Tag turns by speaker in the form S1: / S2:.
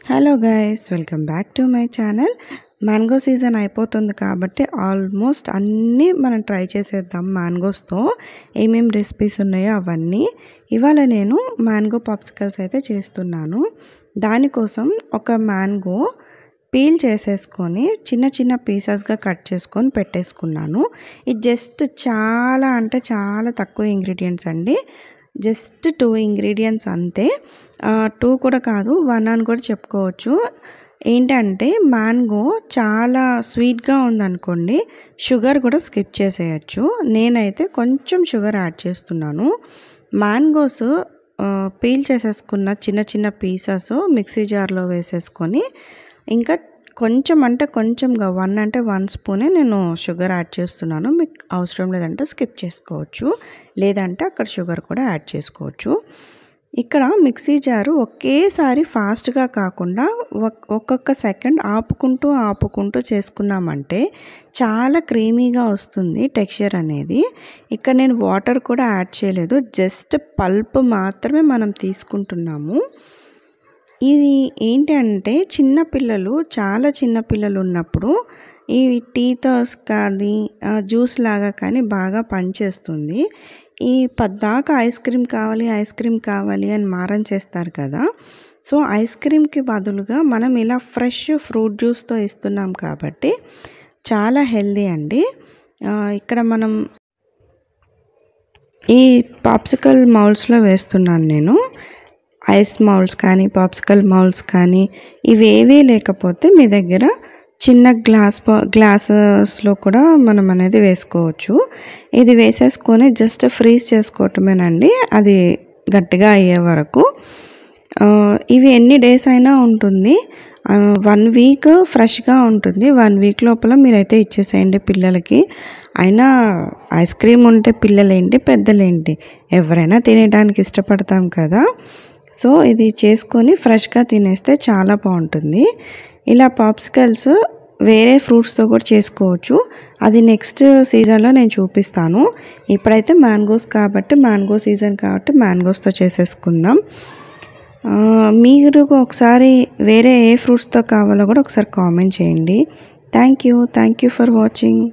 S1: Hello guys, welcome back to my channel. Mango season అయిపోతుంది కాబట్టి almost అన్నీ మనం ట్రై చేసేద్దాం. మ్యాంగోస్తో ఏమేమి రెసిపీస్ ఉన్నాయో అవన్నీ. ఇవాళ నేను మ్యాంగో పాప్సికల్స్ అయితే చేస్తున్నాను. దానికోసం ఒక మ్యాంగో పీల్ చేసేసుకొని చిన్న చిన్న పీసెస్గా కట్ చేసుకొని పెట్టేసుకున్నాను. ఇది జస్ట్ చాలా తక్కువ ఇంగ్రీడియంట్స్ అండి. జస్ట్ 2 ఇంగ్రీడియంట్స్ అంతే. 2 కూడా కాదు, 1 అని కూడా చెప్పుకోవచ్చు. ఏంటంటే మ్యాంగో చాలా స్వీట్గా ఉందనుకోండి, షుగర్ కూడా స్కిప్ చేసేయచ్చు. నేనైతే కొంచెం షుగర్ యాడ్ చేస్తున్నాను. మ్యాంగోస్ పీల్ చేసేసుకున్న చిన్న చిన్న పీసెస్ మిక్సీ జార్లో వేసేసుకొని ఇంకా కొంచెంగా 1 స్పూనే నేను షుగర్ యాడ్ చేస్తున్నాను. మీకు అవసరం లేదంటే స్కిప్ చేసుకోవచ్చు, లేదంటే అక్కడ షుగర్ కూడా యాడ్ చేసుకోవచ్చు. ఇక్కడ మిక్సీ జారు ఒకేసారి ఫాస్ట్గా కాకుండా ఒక్కొక్క సెకండ్ ఆపుకుంటూ చేసుకున్నామంటే చాలా క్రీమీగా వస్తుంది టెక్స్చర్ అనేది. ఇక్కడ నేను వాటర్ కూడా యాడ్ చేయలేదు, జస్ట్ పల్ప్ మాత్రమే మనం తీసుకుంటున్నాము. ఇది ఏంటంటే చాలా చిన్నపిల్లలు ఉన్నప్పుడు ఈ టీథర్స్ కానీ జ్యూస్ లాగా కానీ బాగా పనిచేస్తుంది. ఈ పద్దాక ఐస్ క్రీమ్ కావాలి అని మారం చేస్తారు కదా. సో ఐస్ క్రీమ్కి బదులుగా మనం ఇలా ఫ్రెష్ ఫ్రూట్ జ్యూస్తో ఇస్తున్నాం కాబట్టి చాలా హెల్దీ అండి. ఇక్కడ మనం ఈ పాప్సికల్ మౌల్డ్స్లో వేస్తున్నాను నేను. ఐస్ మౌల్డ్స్ కానీ పాప్సికల్ మౌల్డ్స్ కానీ ఇవేవీ లేకపోతే మీ దగ్గర చిన్న గ్లాసెస్లో కూడా మనం అనేది వేసుకోవచ్చు. ఇది వేసేసుకొని జస్ట్ ఫ్రీజ్ చేసుకోవటమేనండి, అది గట్టిగా అయ్యే వరకు. ఇవి ఎన్ని డేస్ అయినా ఉంటుంది. 1 వీక్ ఫ్రెష్గా ఉంటుంది. 1 వీక్ లోపల మీరైతే ఇచ్చేసేయండి పిల్లలకి. అయినా ఐస్ క్రీమ్ ఉంటే పిల్లలేంటి పెద్దలేంటి ఎవరైనా తినేయడానికి ఇష్టపడతాం కదా. సో ఇది చేసుకొని ఫ్రెష్గా తినేస్తే చాలా బాగుంటుంది. ఇలా పాప్సికల్స్ వేరే ఫ్రూట్స్తో కూడా చేసుకోవచ్చు, అది నెక్స్ట్ సీజన్లో నేను చూపిస్తాను. ఇప్పుడైతే మ్యాంగో సీజన్ కాబట్టి మ్యాంగోస్తో చేసేసుకుందాం. మీరు ఒకసారి వేరే ఏ ఫ్రూట్స్తో కావాలో కూడా ఒకసారి కామెంట్ చేయండి. Thank you for watching.